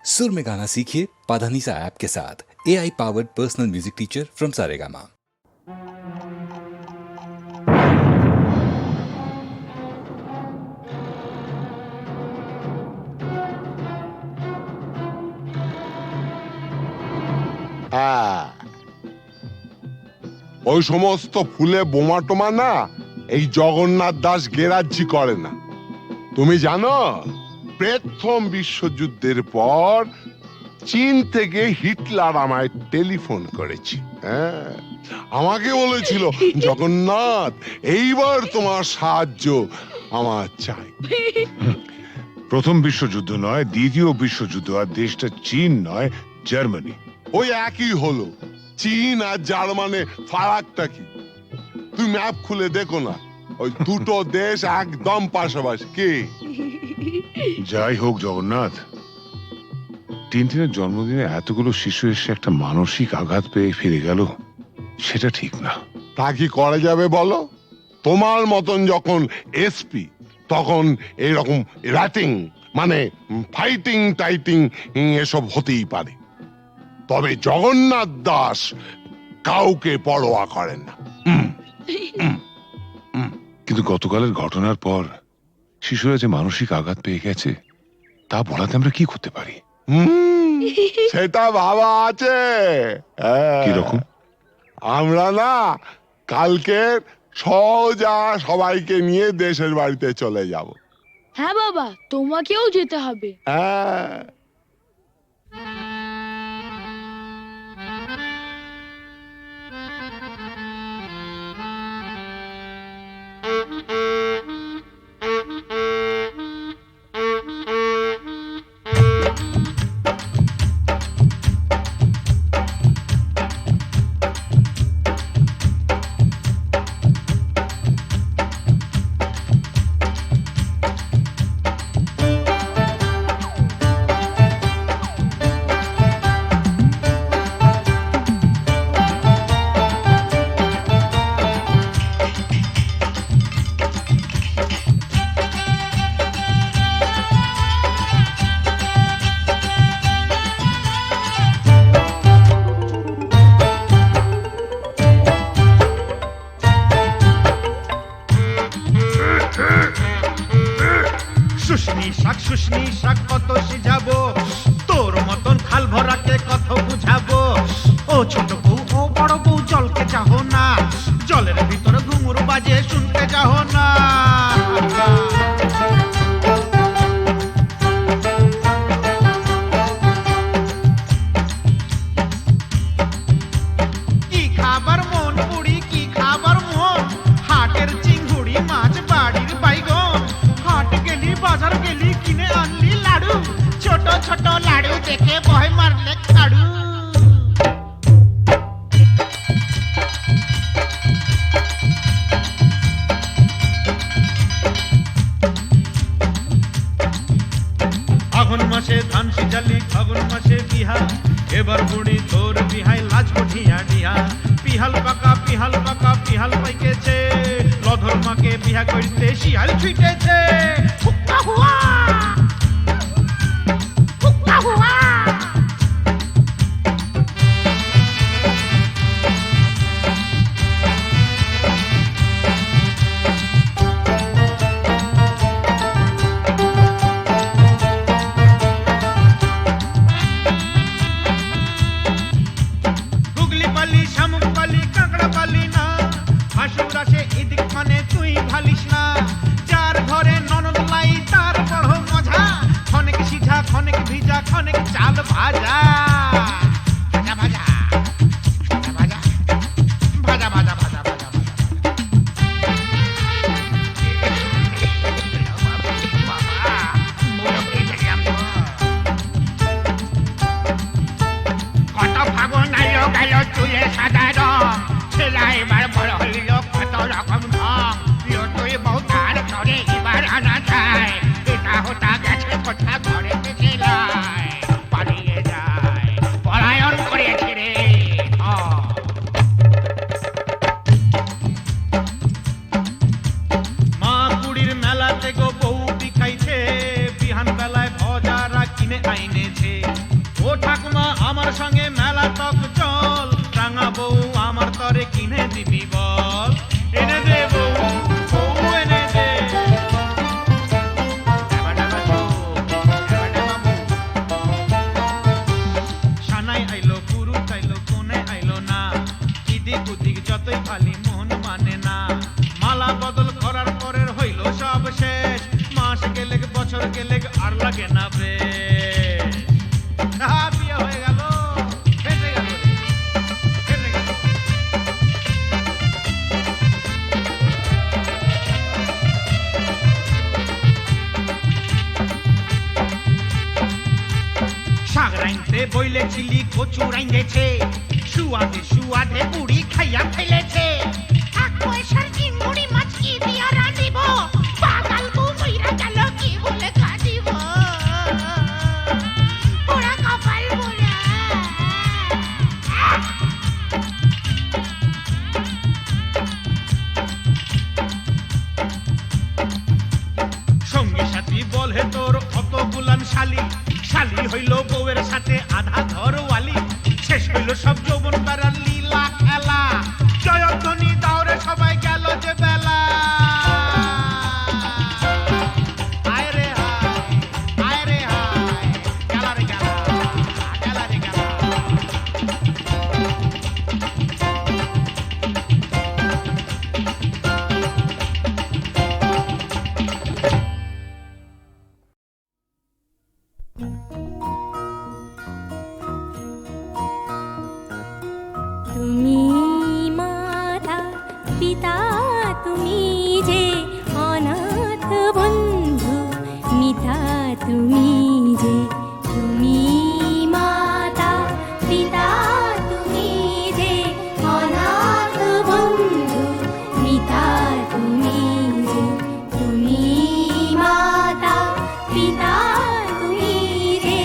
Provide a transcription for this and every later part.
सुर में गाना सीखिए पाधानीसा ऐप के साथ। AI powered personal music teacher from Saregama. ওই সমস্ত ফুলে বোমা টোমা না এই জগন্নাথ দাস গেরাজ্জি করে না। তুমি জানো প্রথম বিশ্বযুদ্ধের পর চীন থেকে হিটলার আমায় টেলিফোন করেছে। হ্যাঁ, আমাকে বলেছিল জগন্নাথ এইবার তোমার সাহায্য আমার চাই। প্রথম বিশ্বযুদ্ধ নয়, দ্বিতীয় বিশ্বযুদ্ধ, আর দেশটা চীন নয়, জার্মানি। ওই একই হলো। চীন আর জার্মানে ফারাকটা কি? তুমি ম্যাপ খুলে দেখো না, ওই দুটো দেশ একদম পাশাপাশি। কি যাই হোক জগন্নাথ, টিনটিনের জন্মদিনে এতগুলো শিশু এসে একটা মানসিক আঘাত পেয়ে ফিরে গেল, সেটা ঠিক না। তা কি করা যাবে বলো? তোমার মতন যখন এসপি তখন এরকম র্যাটিং মানে ফাইটিং টাইটিং এসব হতেই পারে, তবে জগন্নাথ দাস কাউকে পরোয়া করেন না। কিন্তু গতকালের ঘটনার পর শিশুরা যে মানসিক আঘাত পেয়ে গেছে তা বলাতে আমরা কি করতে পারি? সেটা ভাবা আছে। কিরকম? আমরা না কালকে সোজা সবাইকে নিয়ে দেশের বাড়িতে চলে যাব। হ্যাঁ বাবা, তোমাকেও যেতে হবে। হ্যাঁ, শুশনি শাক কত সিজাবো, তোর মতন খাল ভরাকে কত বুঝাবো। ও ছোট বউ ও বড় বউ জলকে চাহো না, জলের ভিতরে ঘুঙুর বাজে শুনতে চাহো না। কি খাবার মন পুরি, কি খাবার মন, হাটের চিংড়ি মাছ বাড়ির বাইগন। হাট গেলি বাজার গেলি কিনে আনলি লাড়ু, ছোট ছোট লাড়ু দেখে ভয় মারলে খাড়ু। আগুন মাসে ধান সিজালি, ফাগুন মাসে বিহা, এবার বুড়ি তোর বিহাই লাজ উঠিয়া ডিহা। পিহাল পাকা পিহাল পাকা পিহাল পাইকেছে, লধর মাকে বিহা করতে শিয়াল ছুটেছে। হুক্কা হুয়া হুক্কা হুয়া। গুগলি পালি শামুক পালি কাঁকড়া পালি না, হাসুর আসে এদিক মানে তুই ভালিস না। যার ঘরে ননদ লাই তার বড় মজা, আছে। ও ঠাকুমা আমার সঙ্গে মেলা টক চল, রাঙা বউ আমার তরে কিনে দিবি বল। এনে দে বউ, বউ এনে দে। ড্যাবা ড্যাবা চোখ, ড্যাবা ড্যাবা মুখ। সানাই আইলো, পুরুষ আইলো, কোনে আইলো না। এদিক ওদিক যতই খালি মন মানে না। মালা বদল করার পরের হইল সব শেষ। মাস গেলে বছর গেলে আর লাগে না বেশ। বিয়ে হয়ে গেল, ফেসে গেল রে, ফেসে গেল। শাক রাইনতে বইলেছিলি কচু রাইন্দেছে, সুয়াদে সুয়াদে বুড়ি খাইয়া ফেলেছে। এক পয়সার চিংড়ি মাছ কি দিয়া রাঁধিব, পাগাল বউ মইরা গেল কি বলে কাঁদিব। পোড়া কপাল পোড়া। সঙ্গী সাথী বলে তোর অত গুলান শালি, শালি হইল বউয়ের সাথে আধা ঘরওয়ালি। শেষ হইল সব যৌবন বেড়ার লীলা খেলা, জয়ধ্বনি দাওরে সবাই গেল যে বেলা। আয় রে হায়, আয় রে হায়, গেলা রে গেলা, গেলা রে গেলা। তুমি মাতা পিতা তুমি যে অনাথ বন্ধু মিতা তুমি যে। তুমি মাতা পিতা তুমি যে অনাথ বন্ধু মিতা তুমি যে। তুমি মাতা পিতা তুমি যে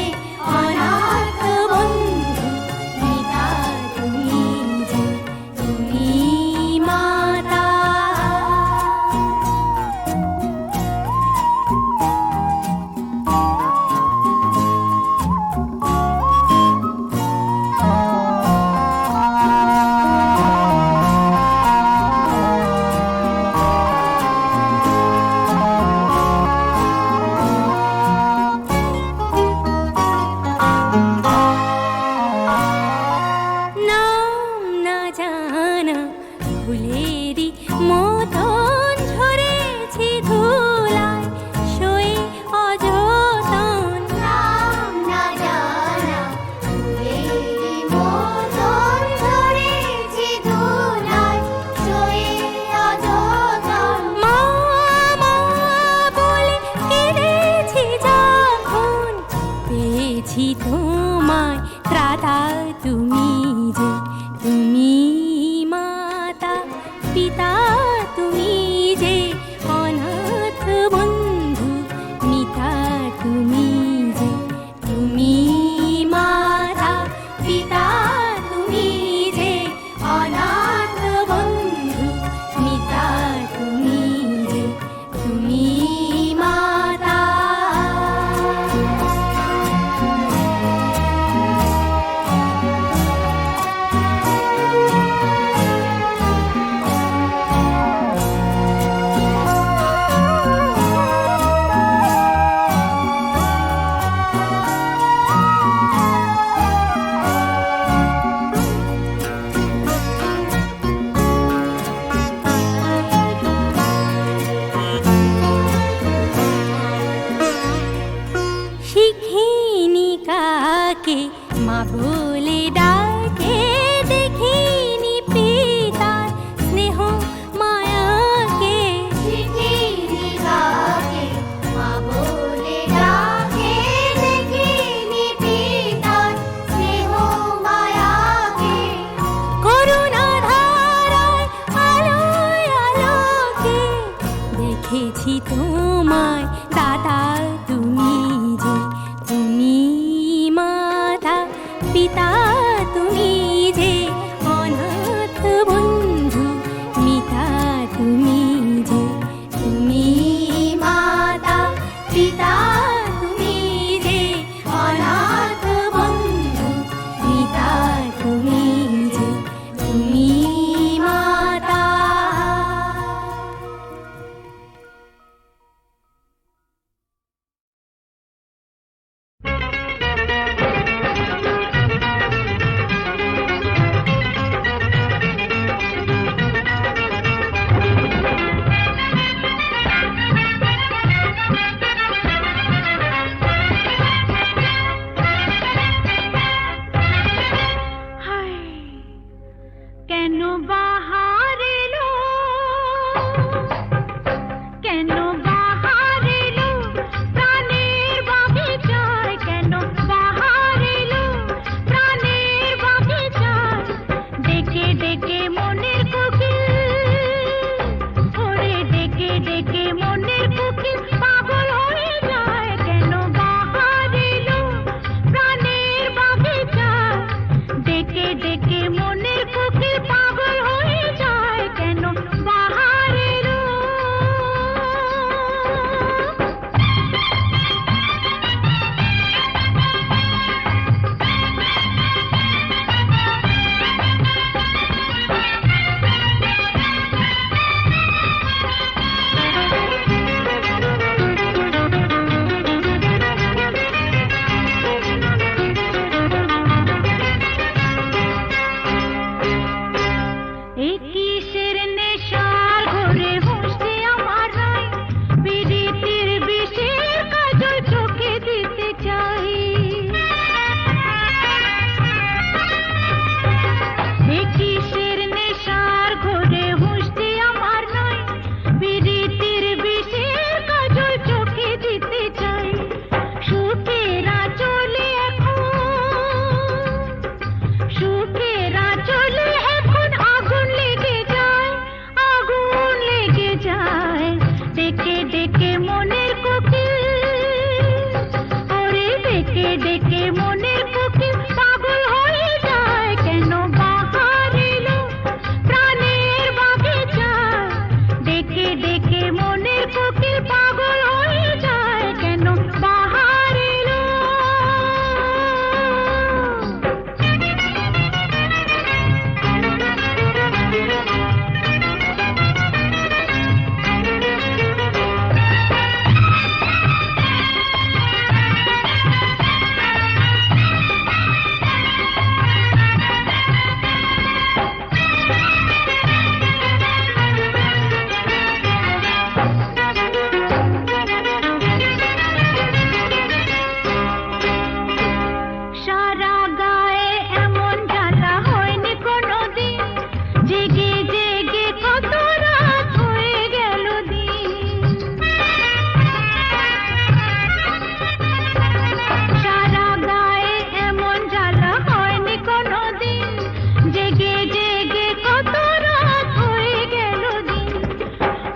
অনাথ বন্ধু মিতা তুমি যে। তুমি মাতা। নাম না জানা ফুলেরই মতন ঝরেছি ধুলায় সই অযতন। নাম না জানা ফুলেরই মতন ঝরেছি ধুলায় সয়ে অযতন। মা মা বলে কেঁদেছি যখন পেয়েছি তোমায় ত্রাতা তুমি যে। তুমি মাতা পিতা তুমি যে অনাথ বন্ধু মিতা তুমি যে। তুমি মাতা পিতা তুমি যে অনাথ বন্ধু মিতা তুমি যে। তুমি মাতা। শিখিনি কাকে মা বলে ডাকে, দেখিনি পিতার স্নেহ মায়াকে। শিখিনি কাকে মা বলে ডাকে, দেখিনি পিতার স্নেহ মায়াকে। করুণা ধারায় আলোয় আলোকে দেখেছি তোমায় দাদা তুমি যে। তুমি মাতা পিতা ডেকে মনের কোকিল পাগল হয়ে যায় কেন বাহার এলো প্রাণের বাগিচায় ডেকে ডেকে মনের কোকিল পাগল হয়ে যায় কেন বাহার এলো সারা গায়ে এমন জ্বালা হয়নি কোনোদিন জেগে জেগে কত রাত হয়ে গেল দিন সারা গায়ে এমন জ্বালা হয়নি কোনোদিন জেগে জেগে কত রাত হয়ে গেল দিন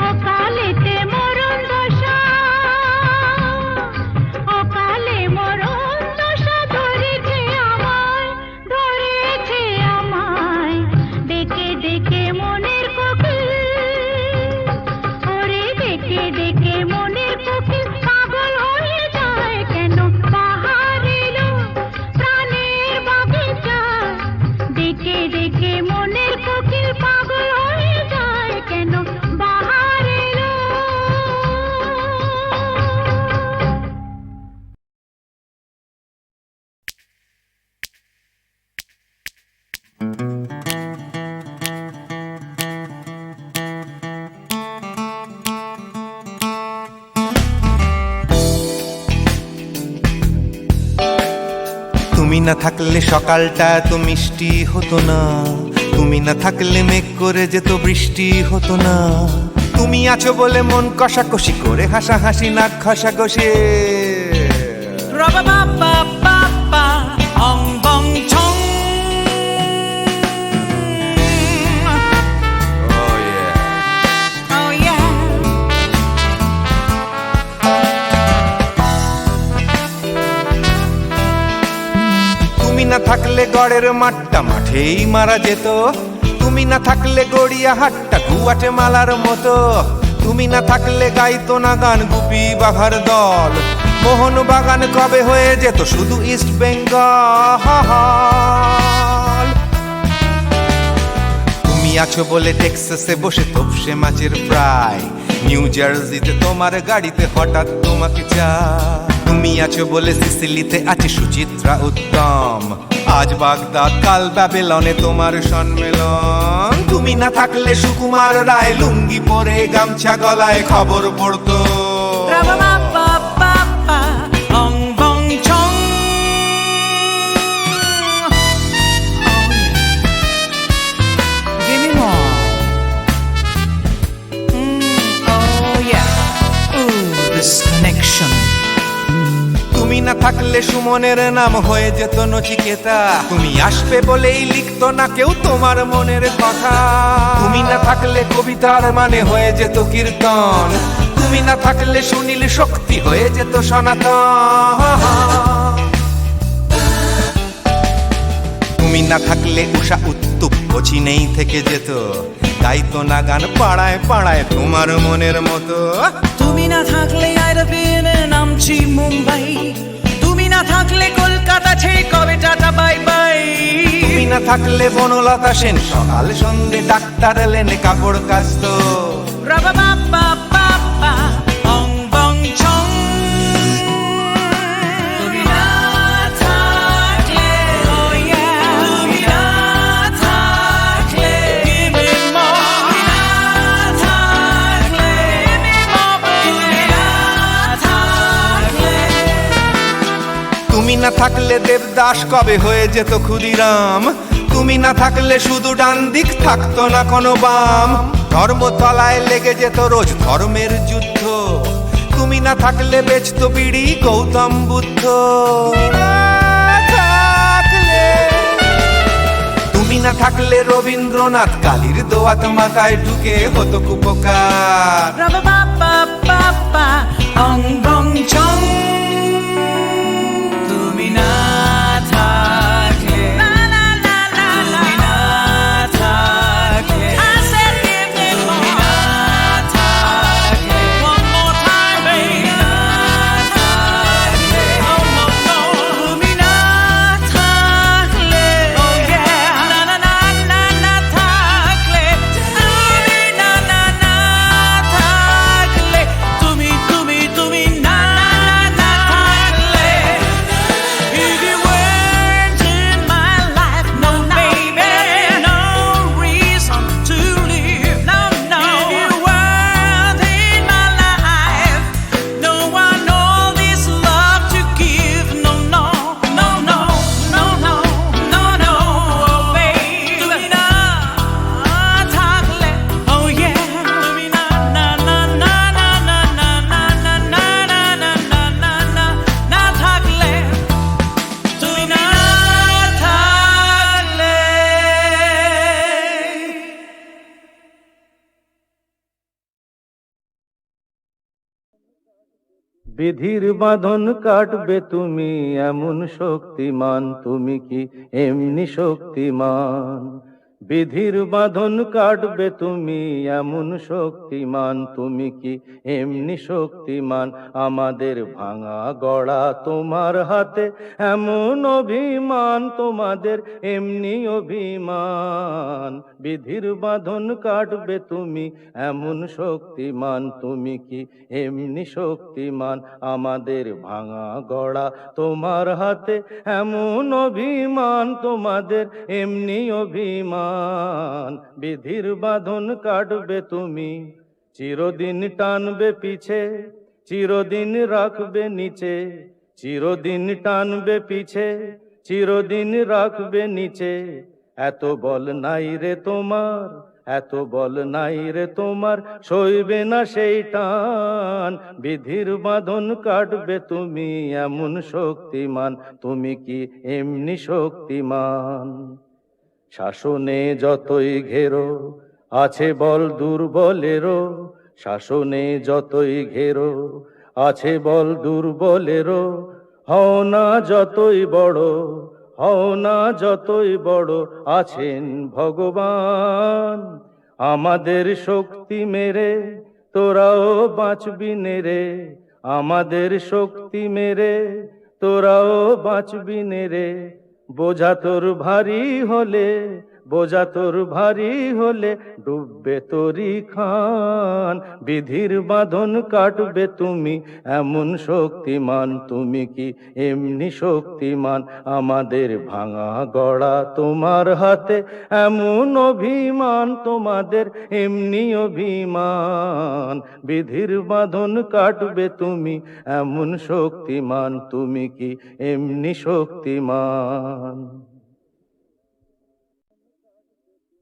অকালেতে মরণ দশা অকালে মরণ দশা ধরেছে আমায় ডেকে ডেকে মনের কোকিল ওরে ডেকে ডেকে মনের কোকিল পাগল হয়ে যায় কেন বাহার এলো প্রাণের বাগিচায় ডেকে ডেকে মনের কোকিল পাগল হয়ে যায় কেন বাহার এলো তুমি না থাকলে সকালটা এত মিষ্টি হতো না তুমি না থাকলে মেঘ করে যেত বৃষ্টি হতো না তুমি আছো বলে মন কষাকষি করে হাসাহাসি নাক ঘষাঘষি তুমি না থাকলে গড়ের মাঠটা মাঠেই মারা যেত তুমি না থাকলে গড়িয়া হাটটা গুয়াটে মালার মতো তুমি না থাকলে গাইতো না গান গুপি বাঘার দল মোহন বাগান কবে হয়ে যেত শুধু ইস্ট বেঙ্গল তুমি আছো বলে টেক্সাসে বসে তোপসে মাছের ফ্রাই নিউ জার্সিতে তোমার গাড়িতে হঠাৎ তোমাকে চাই তুমি আছো বলে সিসিলিতে আছে সুচিত্রা উত্তম আজ বাগদাদ কাল ব্যাবিলনে তোমার সম্মেলন তুমি না থাকলে সুকুমার রায় লুঙ্গি পরে গামছা গলায় খবর পড়তো তুমি না থাকলে সুমনের নাম হয়ে যেত নচিকেতা তুমি আসবে বলেই লিখতো না কেউ তোমার মনের কথা তুমি না থাকলে কবিতার মানে হয়ে যেত কীর্তন তুমি না থাকলে সুনীল শক্তি হয়ে যেত সনাতন তুমি না থাকলে উষা উত্তুপ নেই থেকে যেত গাইতো না গান পাড়ায় পাড়ায় তোমার মনের মতো তুমি না থাকলে আইরবিনে নামছি মুম্বাই তুমি না থাকলে কলকাতা ছেড়ে কবে টাটা বাই বাই তুমি না থাকলে বনলতা সেন সকাল সন্ধে ডাক্তার লেনে কাপড় কাচতো রাবা বাবা বাবা অং বং ছং তুমি না থাকলে ও ইয়া তুমি না থাকলে give me more তুমি না থাকলে give me more তুমি না থাকলে তুমি না থাকলে দেবদাস কবে হয়ে যেত ক্ষুদিরাম তুমি না থাকলে শুধু ডান দিক থাকতো না কোনো বাম ধর্মতলায় লেগে যেত রোজ ধর্মের যুদ্ধ তুমি না থাকলে বেচতো বিড়ি গৌতম বুদ্ধ তুমি না থাকলে রবীন্দ্রনাথ কালীর দোয়াত মাথায় ঢুকে হতো কুপকার রাবা বাবা বাবা অং বং ছং তুমি না বিধির বাঁধন কাটবে তুমি এমন শক্তিমান, তুমি কি এমনি শক্তিমান? বিধির বাঁধন কাটবে তুমি এমন শক্তিমান, তুমি কি এমনি শক্তিমান? আমাদের ভাঙা গড়া তোমার হাতে এমন অভিমান, তোমাদের এমনি অভিমান। বিধির বাঁধন কাটবে তুমি এমন শক্তিমান, তুমি কি এমনি শক্তিমান? আমাদের ভাঙা গড়া তোমার হাতে এমন অভিমান, তোমাদের এমনি অভিমান। বিধির বাঁধন কাটবে তুমি, চিরদিন টানবে পিছে, চিরদিন রাখবে নিচে, চিরদিন টানবে পিছে, চিরদিন রাখবে নিচে। এত বল নাই রে তোমার, এত বল নাই রে তোমার, সইবে না সেই টান। বিধির বাঁধন কাটবে তুমি এমন শক্তিমান, তুমি কি এমনি শক্তিমান? শাসনে যতই ঘেরো আছে বল দুর্বলেরও, শাসনে যতই ঘেরো আছে বল দুর্বলেরও। হও না যতই বড়, হও না যতই বড়, আছেন ভগবান। আমাদের শক্তি মেরে তোরাও বাঁচবি নেরে, আমাদের শক্তি মেরে তোরাও বাঁচবি নেরে। বোঝা তোর ভারী হলে, বোঝা তোর ভারী হলে, ডুববে তোরি খান। বিধির বাঁধন কাটবে তুমি এমন শক্তিমান, তুমি কি এমনি শক্তিমান? আমাদের ভাঙা গড়া তোমার হাতে এমন অভিমান, তোমাদের এমনি অভিমান। বিধির বাঁধন কাটবে তুমি এমন শক্তিমান, তুমি কি এমনি শক্তিমান?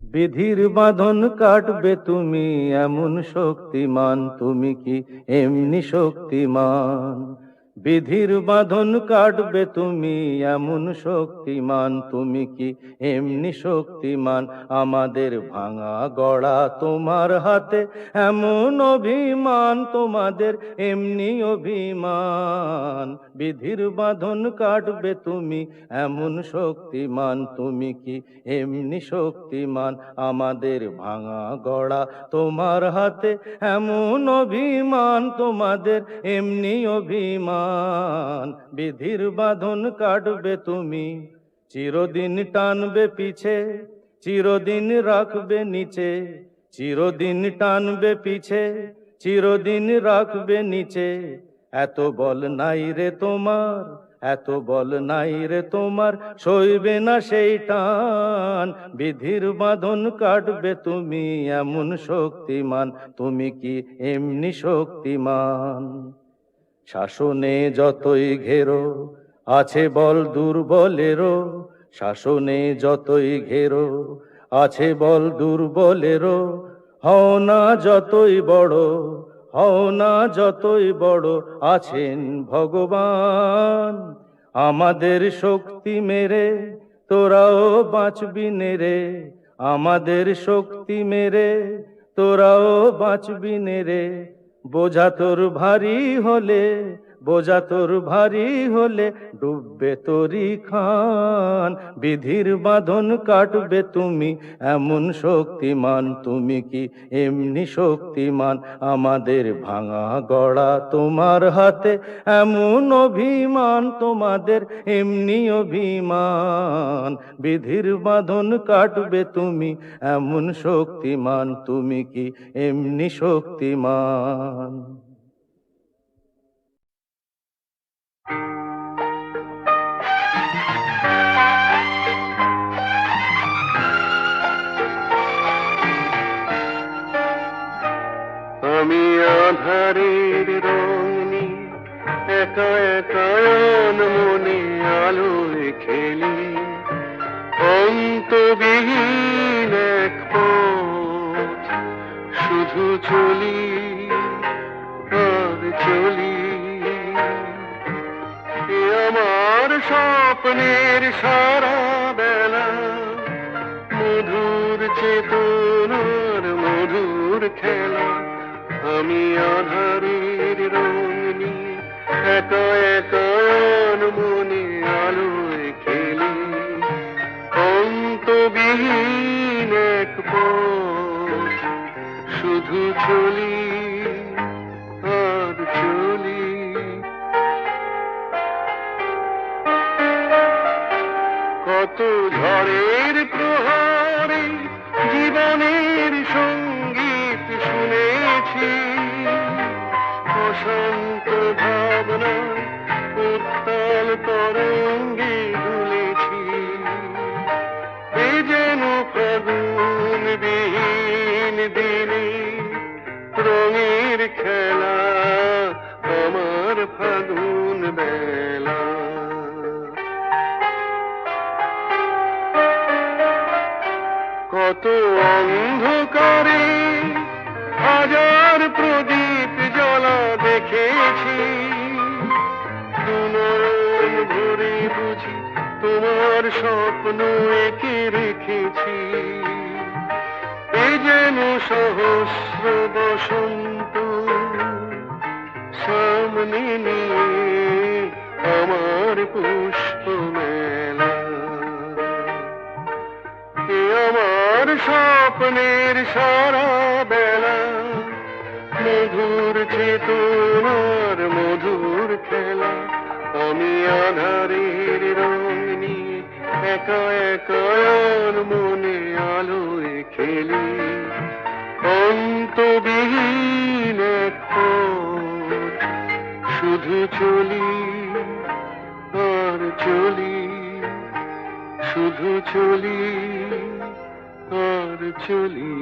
বিধির বাঁধন কাটবে তুমি এমন শক্তিমান, তুমি কি এমনি শক্তিমান? বিধির বাঁধন কাটবে তুমি এমন শক্তিমান, তুমি কি এমনি শক্তিমান? আমাদের ভাঙা গড়া তোমার হাতে এমন অভিমান, তোমাদের এমনি অভিমান। বিধির বাঁধন কাটবে তুমি এমন শক্তিমান, তুমি কি এমনি শক্তিমান? আমাদের ভাঙা গড়া তোমার হাতে এমন অভিমান, তোমাদের এমনি অভিমান। বিধির বাঁধন কাটবে তুমি, চিরদিন টানবে পিছে, চিরদিন রাখবে নিচে, চিরদিন টানবে পিছে, চিরদিন রাখবে নিচে। এত বল নাই রে তোমার, এত বল নাই রে তোমার, সইবে না সেই টান। বিধির বাঁধন কাটবে তুমি এমন শক্তিমান, তুমি কি এমনি শক্তিমান? শাসনে যতই ঘেরো আছে বল দুর্বলেরও, শাসনে যতই ঘেরো আছে বল দুর্বলেরও। হও না যতই বড়, হও না যতই বড়, আছেন ভগবান। আমাদের শক্তি মেরে তোরাও বাঁচবি নেরে, আমাদের শক্তি মেরে তোরাও বাঁচবি নেরে। বোঝা তোর ভারী হলে, বোঝা তোর ভারী হলে, ডুববে তোরি খান। বিধির বাঁধন কাটবে তুমি এমন শক্তিমান, তুমি কি এমনি শক্তিমান? আমাদের ভাঙা গড়া তোমার হাতে এমন অভিমান, তোমাদের এমনি অভিমান। বিধির বাঁধন কাটবে তুমি এমন শক্তিমান, তুমি কি এমনি শক্তিমান? আমি আধারের রঙে একা একা মনে আলোয় খেলি, অন্তবিহীন এক পথ শুধু চলি আর চলি। এ আমার স্বপ্নের সারা বেলা, মধুর চেতনার মধুর খেলা। আমি আধারের রং নিয়ে একা একা মনে আলোয় খেলি অন্তবিহীন এক পথ শুধু চলি আর চলি কত ঝড়ের প্রহরে জীবনের সঙ্গীত শুনেছি অশান্ত ভাবনা উত্তাল তরঙ্গে দুলেছি এ যেন ফাগুন বিহীন দিনে রঙের খেলা আমার ফাগুন বেলা কত অন্ধকারে হাজার প্রদীপ জ্বলা দেখেছি দুনয়ন ভরে বুঝি তোমার স্বপ্ন এঁকে রেখেছি এ যেন সহস্র বসন্ত সামনে নিয়ে আমার পুষ্প মেলা এ আমার স্বপ্নের সারা বেলা মধুর চেতনার মধুর খেলা আমি আধারের রং নিয়ে একা একা মনে আলোয় খেলি অন্তবিহীন এক পথ শুধু চলি আর চলি শুধু চলি আর চলি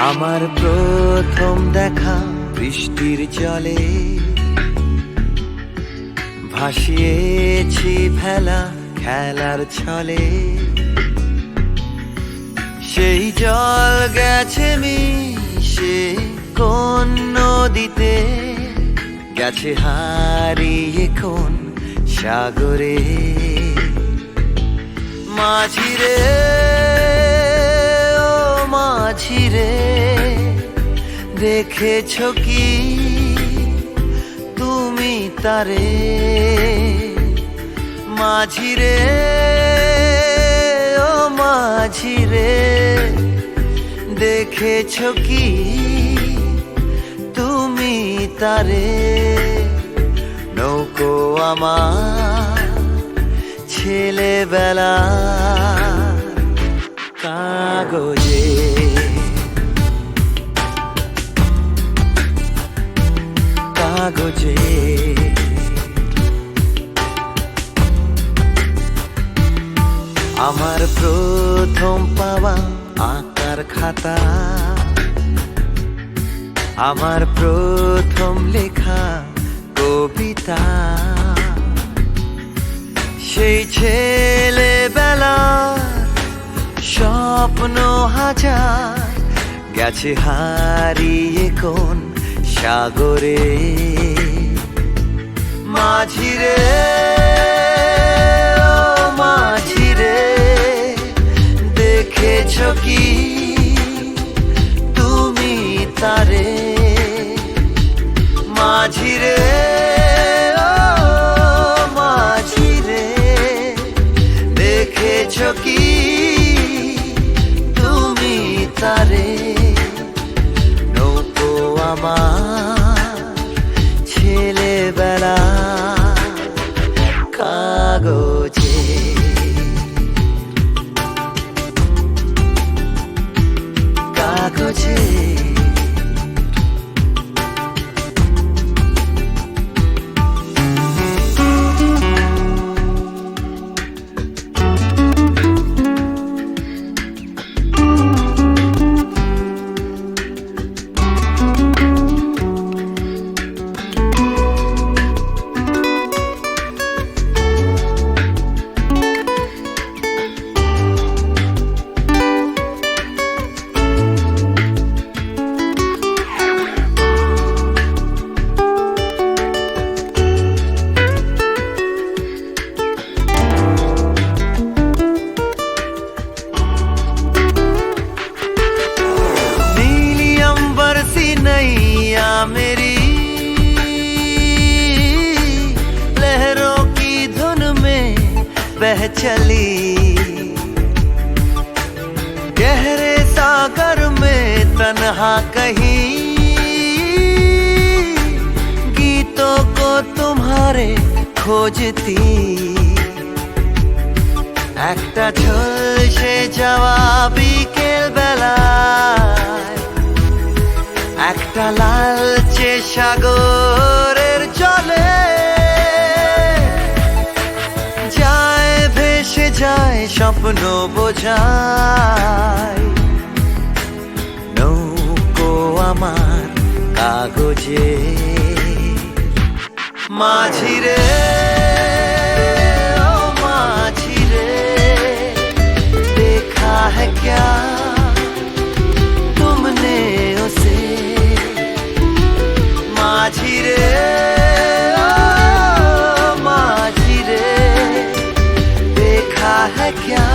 আমার প্রথম দেখা বৃষ্টির জলে ভাসিয়েছি ভেলা খেলার ছলে সেই জল গেছে মিশে কোন নদীতে গেছে হারিয়ে কোন সাগরে মাঝিরে মাঝিরে দেখেছ কি তুমি তারে মাঝিরে ও মাঝিরে দেখেছ কি তুমি তারে নৌকো আমার ছেলেবেলা কাগজে কাগজে আমার প্রথম পাওয়া আঁকার খাতা আমার প্রথম লেখা কবিতা সেই ছেলেবেলা স্বপ্ন হাজার গেছে হারিয়ে কোন সাগরে মাঝিরে ও মাঝিরে দেখেছ কি তুমি তারে মাঝিরে ও মাঝিরে দেখেছ কি তুমি তারে নৌকো আমার ছেলেবেলা কাগজে কাগজে तन्हा कहीं गीतों को तुम्हारे खोजती একটা ঝলসে যাওয়া বিকেল বেলায় একটা লালচে সাগরের জলে যায় ভেসে যায় স্বপ্ন বোঝায় নৌকো আমার কাগজে মাঝি রে है क्या तुमने उसे माझी रे माझी रे देखा है क्या